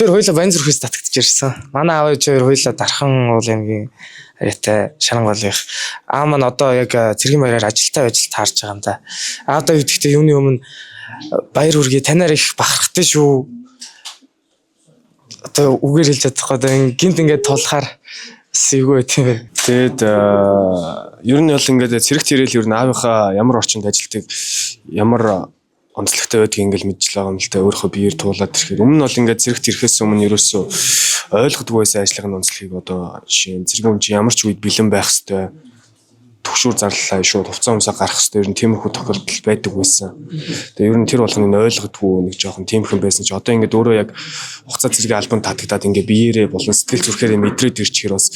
Тэр хоёулаа Баян зүрхээс татагдж ирсэн. Манай аав ээж хоёр хоёулаа Дархан уул аймгийн арайтай Шарангалынх. Аа маань одоо яг цэргийн баяраар ажилтаа таарч байгаа юм да. Аадаа гэдэгтээ юуны өмнө баяр үргээ танаар их бахархтай шүү. Одоо үгээр хэлж чадахгүй одоо гинт ингээд тулахаар эвгүй байт юм байна. Тэгээд ер нь бол ингээд цэрэг тэрэл ер нь аавынхаа ямар орчинд ажилтдаг ямар онцлогтой байдгийг ингээл мэдж байгаа юм л та өөрөө биеэр туулаад ирэхээр өмнө нь бол ингээд зэрэгт ирэхээс өмнө ерөөсөө ойлгодгүй байсан ажлын онцлогийг одоо жишээ нь зэрэг юм чи ямар ч үед бэлэн байх хэвээр төгшүүр зарлалаа шууд хувцас өмсө гарах хэвээр ер нь тиймэрхүү тохиолдол байдаг байсан. Тэгээ ер нь тэр болгоныг ойлгодгүй нэг жоохон тиймэрхэн байсан чи одоо ингээд өөрөө яг хугацаа зэрэг альбом татагдаад ингээд биеэрээ болон сэтгэл зүрхээрээ мэдрээд ирчихээр бас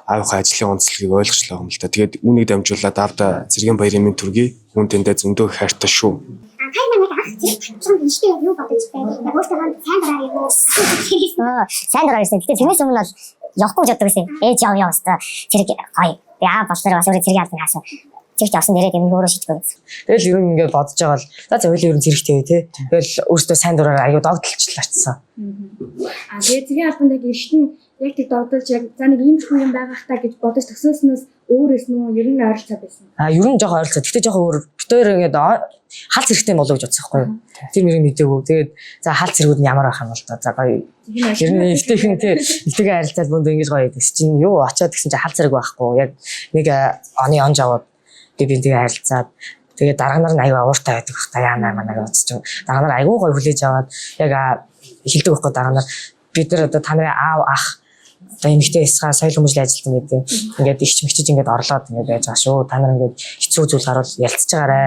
аавынхаа ажлын онцлогийг ойлгочлаа юм л та. Тэгээд үүнийг дамжуулаад аавда зэргийн баярын минь төргий хүн тэндээ зөндөө хайртай шүү. Сайн дараа ирсэн. Гэтэ тэрнээс өмнө бол явахгүй гэж боддог байсан. Ээж яв өстой. Зэрэг гоё. Яа болохоор бас өөрөө зэрэг яасан хаасан. Зэрэг явсан нэрээ гэмээр өөрөө шийдгүй байсан. Тэгэл ер нь ингээд бодож байгаа л за хоёул ер нь зэрэгтэй тий. Тэгэл өөртөө сайн дураар аюу догдолчлаачсан. Тэгээд зэргийн албанд яг эрт нь яг тэр догдолж яг за нэг ийм хүн юм байгаа хта гэж бодож төсөөснөөс өөрөөс нөө ер нь ойролцоо байсан. Ер нь жоохон ойролцоо. Гэтэ жоохон өөр битээр ингээд хал зэрэгтэй болов гэж бодсон байхгүй юу? Тэр мэрийг мэдээгүй. Тэгээд за хал зэргүүд нь ямар байх юм бол та. За гоё. Ер нь эвтэйхэн тий. Эвтэйгээ харилцаад бүнд ингэж гоё гэдэг чинь юу очиод гэсэн чинь хал зэрэг байхгүй. Яг нэг оны онж аваад тэгээд тэгээ харилцаад тэгээд дарга нар нь аюу ууртай байдаг хта яанаа манайг бодчих. Дарга нар аюу гоё хүлээж аваад яг хэлдэг байхгүй дарга нар бид нар одоо та нарын аав ах одоо эмэгтэй ясгаа соёл хүмүүжлийн ажилтан гэдэг ингээд ихч мэгчж ингээд орлоод ингээд байж байгаа шүү. Та нар ингээд хэцүү зүйл гарвал ялцж байгаарэ.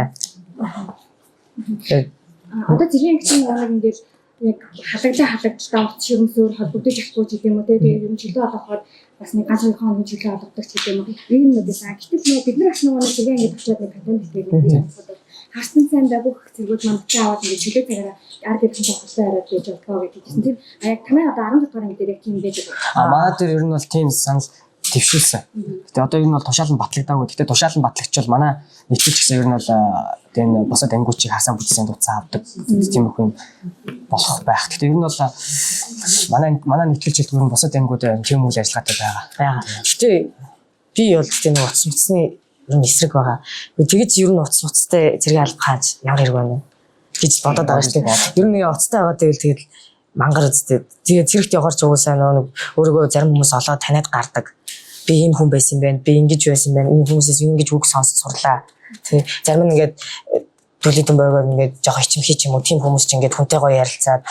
Одоо зэргийн ангидын яг ингээд яг халагдлаа урт ширмсөөр холбогдож ихгүй ч гэдэм үү тэгээд юм чөлөө олоход бас нэг ганц хоёр хоногийн чөлөө олгодог ч гэдэм үү ийм нэг байсан. Гэтэл бид нар ашиг нэг зэргийн ангид очиод нэг контент хийгээд харсан сайн бүх зэргүүд мандчаа аваад ингээд чөлөө цагаараа ард ирсэн бохолтой хараад байж болтгоо гэж хэлсэн. Тэр яг танай одоо 17 дугаар анги дээр яг тийм байдаг. Манай дээр ер нь бол тийм санал твшүүлсэн. Гэтэ одоо ер нь бол тушаал нь батлагдаагүй. Гэтэ тушаал нь батлагдчихвал манай нийтлэл гэсэн ер нь бол тийм босод ангиучийг хасаа бүтсэн дуцаа авдаг. Тийм их юм болох байх. Гэтэ ер нь бол манай нийтлэл жилд ер нь босод ангиуд тийм үйл ажиллагаатай байгаа. Гэтэ би бол тийм утас утасны ер нь эсрэг байгаа. Тэгэж ер нь утас утастай зэрэг алба хааж ямар хэрэг байна гэж бодоод байгаа шүү дээ. Ер нь утастай байгаа тэгэл тэгэл мангар үстэй. Тэгээ зэрэгт явахаар ч уусаа нэг өөрийгөө зарим хүмүүс олоод таниад гардаг. Би ийм хүн байсан юм байна. Би ингэж байсан юм байна. Энэ хүмүүсээс ингэж үг сонсож сурлаа. Тэг зарим нь ингээд төлөдөн бойгоор ингээд жоохон хичмхий ч юм уу тийм хүмүүс ч ингээд хүнтэй гоё ярилцаад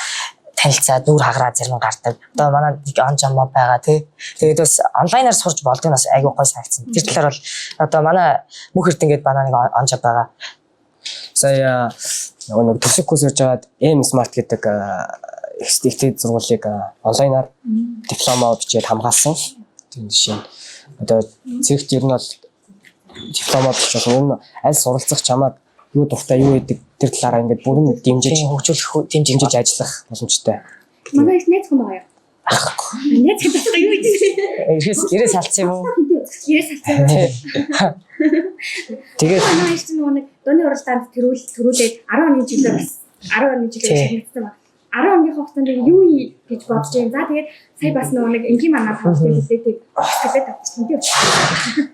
танилцаад нүур хагараа зарим гардаг. Одоо манай нэг он жамаа байгаа тий. Тэгээд бас онлайнаар сурч болдог нас айгүй гоё санагдсан. Тэр талаар бол одоо манай мөнх эрдэнгээд манай нэг он жаа байгаа. Сая нэг төсөв курс хийж байгаад M Smart гэдэг экстенсив сургуулийг онлайнаар диплома бичээд хамгаалсан. Тийм жишээ. Одоо зэрэгт ер нь бол диплома бичих юм аль суралцах чамаад юу дуртай юу гэдэг тэр талаараа ингээд бүрэн дэмжиж хөгжүүлэх дэмжиж ажиллах боломжтой. Манай их найз хүн байгаа юу? Найз гэдэг юу гэдэг? Ирээс салцсан юм уу? Ирээс салцсан. Тэгээд манай их нэг дооны уралдаанд төрүүлээд 10 оны жилээр 10 оны жилээр шигнэсэн ба. 10 оны хугацаанд юу гэж бодож байна. За тэгээд сая бас нэг энгийн манаа хавцтай хэлээд тавьчихсан тийм.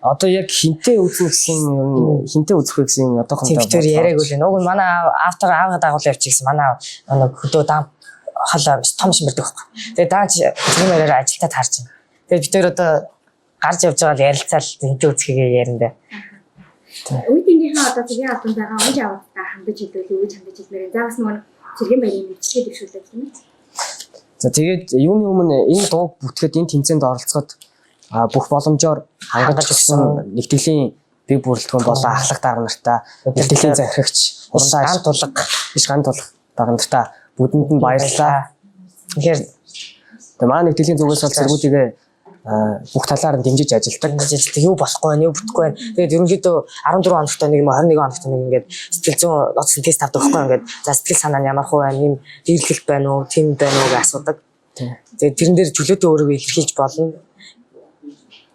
Одоо яг хинтээ үзэх гэсэн хинтээ үзэх гэсэн одоохондоо тэр яриаг үл. Уг нь манай аавтайгаа дагуул явчих гэсэн. Манай нэг хөдөө даам халаа том шимэрдэг байхгүй. Тэгээд дааж зэрэг мэрээр ажилтаа таарч байна. Тэгээд бид тэр одоо гарч явж байгаа л ярилцаал хинтээ үзэхгээ яриндаа. Үеийнхээ одоо зэргийн албанд байгаа онж аваад хандаж хэлвэл үеж хандаж хэлмээр. За бас нэг зэргийн баярын мэдчилгээ дэвшүүлдэг юм. За тэгээд юуны өмнө энэ дуу бүтгэхэд энэ тэмцээнд оролцоход бүх боломжоор хангаж өгсөн нэгтгэлийн бие бүрэлдэхүүн болон ахлах дарга нартай нэгтгэлийн захирагч ган тулга биш ган тулга дарга нартай бүдэнд нь баярлалаа. Тэгэхээр манай нэгтгэлийн зүгээс бол зэргүүдийг бүх талаар нь дэмжиж ажилдаг. Юу болохгүй байна, юу бүтэхгүй байна. Тэгээд ерөнхийдөө 14 хоногт нэг юм 21 хоногт нэг ингээд сэтгэл зүйн ноцсон тест авдаг байхгүй ингээд за сэтгэл санаа нь ямар хөө байна, юм дийлгэлт байна уу, тийм байна уу гэж асуудаг. Тэгээд тэрэн дээр чөлөөтэй өөрийгөө илэрхийлж болно.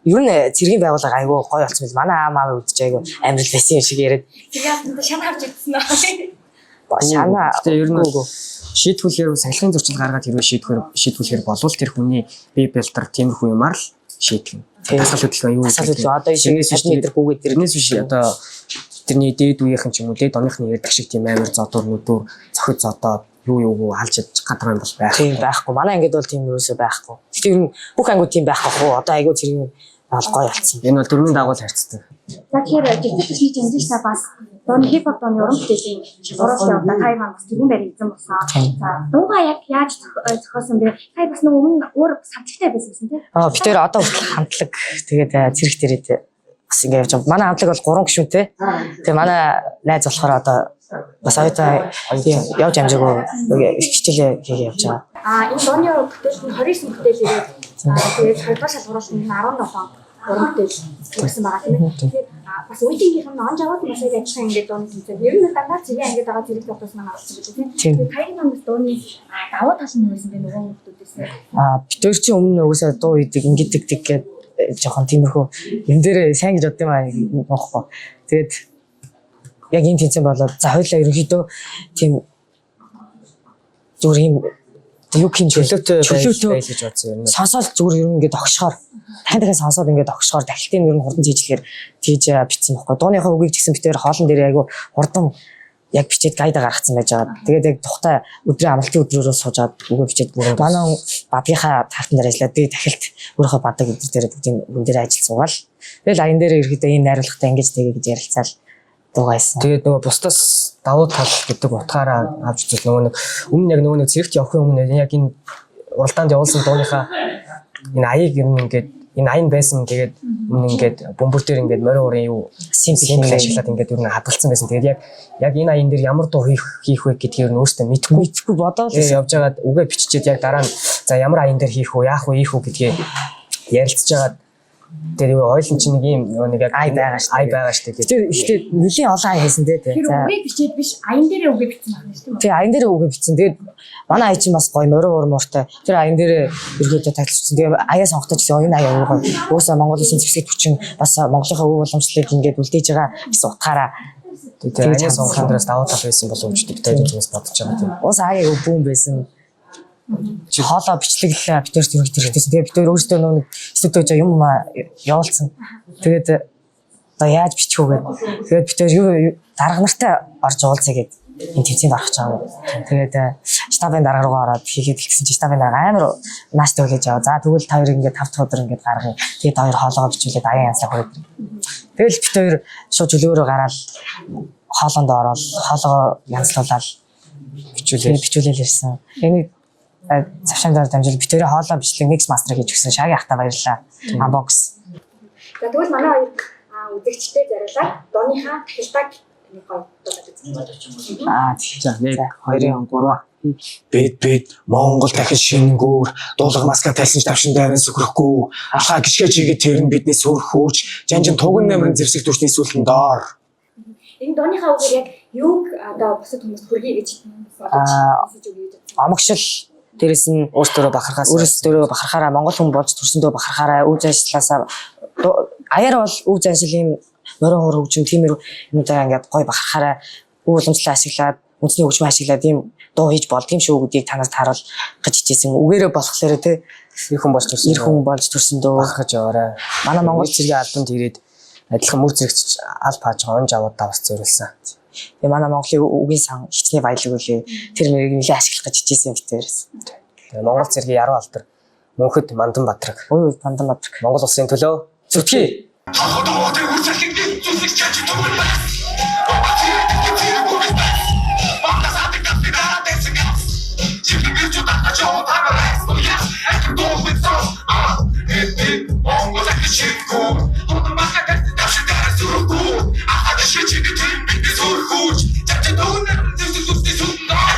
Ер нь цэргийн байгууллага айгүй гоё болсон биз. Манай аамаа үдчих айгүй амрал байсан юм шиг яриад. Цэргийн автанд шан авч ирсэн аа. Санаа. Гэтэ ер нь шийтгүүлээр сахилгын зөрчил гаргаад хэрвээ шийтгүүлэхээр болвол тэр хүний бие бэлтэр тиймэрхүү юмар л шийтгэн. Дасгал хөдөлгөөн юу Асал хөдөлгөөн одоо энэ хүүгээд тэрнээс биш одоо тэрний дээд үеийнхэн ч юм уу дээд оныхны ярьдаг шиг тийм амар зодор нүдүр зохид зодоод юу халж гадаг юм бол байх. тийм байхгүй. Манай ангид бол тийм юусоо байхгүй. Гэтэ ер нь бүх ангууд тийм байхгүй хөө. Одоо айгүй зэрэг алгой болцсон. Энэ бол төрмийн дагуу харьцдаг. За тэгэхээр жижиг төсний тэмцэж та бас дон хипхоп дооны уран бүтээлийн зурагтай удаа Тайван бас тэрүүн барь эзэн болсон. За дуугаа яг яаж зохиосон бэ? Тай бас нэг өмнө өөр самтлагтай байсан гэсэн тийм. Бид тэр одоо хүртэл хамтлаг тэгээд зэрэг дээрээ бас ингэ явж байгаа. Манай хамтлаг бол 3 гишүүнтэй. Тэгээ манай найз болохоор одоо бас оюутан явж амжаагүй хичээлээ хийгээ явж байгаа. Энэ дооны бүтээл нь 29 бүтээл ирээд тэгээд хоёрдугаар шалгуураас нь 17 уран бүтээл хийсэн байгаа тийм ээ. Тэгэхээр бас үеийнхийнх нь онж аваад бас яг ажиллах ингээд дууны тэмцээн. Ер нь дандаа цэгийн ангид байгаа зэрэг тогтоос маань авсан гэдэг тийм. Тэгээд тайгийн номс дууны даваа тал нь юу байсан бэ нөгөө хүмүүсээс? Бид өөр чинь өмнө угсаа дуу идэг ингэдэг гэдэг жоохон тиймэрхүү энэ дээр сайн гэж бодсон юм аахгүй. Тэгээд яг энэ тэмцээн болоод за хоёлаа ерөнхийдөө тийм зүгээр юм юу юм чөлөөтэй байж гэж бодсон юм. сонсоод зүгээр ер нь ингээд огшохоор дахин сонсоод ингээд огшохоор дахилтын ер нь хурдан хийжлэхээр тийж бичсэн байхгүй. Дууныхаа үгийг ч гэсэн битээр хоолн дээр айгу хурдан яг бичээд гайда гаргацсан байж байгаа. Тэгээд яг тухтай өдрийн амралтын өдрөөрөө суужаад үгээ бичээд манай бадгийнхаа тахтан дээр ажиллаад би дахилт өөрийнхөө бадаг өдөр дээр бүгдийн үн дээр ажил суугаал. Тэгэл аян дээр ирэхдээ энэ найруулгатай ингэж тэгээ гэж ярилцаал дуугайсан. Тэгээд нөгөө бусдаас давуу тал гэдэг утгаараа авч үзэл нөгөө нэг өмнө яг нөгөө нэг зэрэгт явахын өмнө яг энэ уралдаанд явуулсан дууныхаа энэ аяыг ер нь ингээд энэ аян байсан тэгээд өмнө ингээд бөмбөр дээр ингээд морин урын юу симпл ашиглаад ингээд ер нь хадгалсан байсан. Тэгээд яг энэ аян дээр ямар дуу хийх вэ гэдгийг ер нь өөртөө мэдгүй бодоод явж байгаад үгээ биччихээд яг дараа нь за ямар аян дээр хийх үү яах вэ ийх үү гэдгийг ярилцж байгаад тэр юу ойлон чи нэг юм нэг яг ай байгаа шүү дээ. Тэр ихтэй нэлийн олон ай хийсэн дээ. Тэр үгээ бичээд биш аян дээрээ үгээ бичсэн байна шүү дээ. Тэгээ аян дээрээ үгээ бичсэн. Тэгээд манай ай чинь бас гоё морин уурмууртай. Тэр аян дээрээ ерөөдөө тайлбарчсан. Тэгээ аяа сонгохтой гэсэн энэ аяа гоё. Уусаа Монголын зэвсэг хүчин бас Монголынхаа өв уламжлалыг ингээд үлдээж байгаа гэсэн утгаараа тэр аяа сонгохын дээрээс давуу тал байсан болов уу гэж бид хүмүүс бодож байгаа тийм. Уус аяа бүүн байсан. Хоолоо бичлэглээ битээр зүрх хэрэгтэйсэн. Тэгээ битээр өөрсдөө нэг студиож юм явуулсан. Тэгээд одоо яаж бичих вэ гэдэг. Тэгээд битээр юу дарга нартай орж уулзъя гэд энэ тэмцээнд орох гэж байгаа. Тэгээд штабын дарга руугаа ороод хийгээд хэлсэн чи штабын дарга амар нааштай хүлээж аваа. За тэгвэл та хоёр ингээд 5 дахь өдөр ингээд гаргая. Тэгээд хоёр хоолоогоо бичүүлээд аян янзлах хүрээд. Тэгэл бит хоёр шууд чөлөөрөө гараад хоолоонд ороод хоолоогоо янзлуулаад бичүүлээл ирсэн. Энийг завшаан дээр дамжуул битэрэ хоолоо бичлэг микс мастер хийж өгсөн шаги ахта баярлаа. Unbox. За тэгвэл манай хоёр үзэгчтэй зориулаад дооныхаа тахилтаг нэг гоё дуулаад үзье. За 1 2 3 Бид Монгол дахин шингүүр дуулга маска тайлсан тавшин дайран сөхрөхгүй алхаа гიშгэ чигээ тэр нь бидний сүр хурж жанжин туган нэмрэн зэвсэг түвшний сүлэн доор. Энэ дооныхаа үгээр яг юуг одоо бусад хүмүүс хүргэе гэж бодож өгье. Амгшил дээрэс нь өөрсдөө бахархаараа Монгол хүн болж төрсөндөө бахархаараа үйл ажиллагаасаа аяар бол үйл ажиллагийн морин хор хөгжим тиймэр юмудаа ингээд гой бахархаараа үйл уламжлал ашиглаад үндэсний хөгжмөө ашиглаад ийм дуу хийж болдгийм шүү гэдгийг танаас тааруул гэж хичээсэн. Үгээрээ болохоор те их хүн болж төрсөндөө бахархаж яваарай. Манай Монгол зэргийн альбомд ирээд адилхан мөр зэрэгч аль пааж онж аваад давс зориулсан. Тэгээ манай Монголын үгийн сан хичнээн баялаг үлээ тэр мэрийг нэлээд ашиглах гэж хичээсэн битээрээс. Тэгээ Монгол зэргийн яруу алдар мөнхөд Мандан Батраг. Ой Мандан Батраг. Монгол улсын төлөө зүтгэе. Монгол дахин шингүүр дуулга маска тайлсан тавшин дайран сөхрөхгүй алхаа гიშгэ чигээ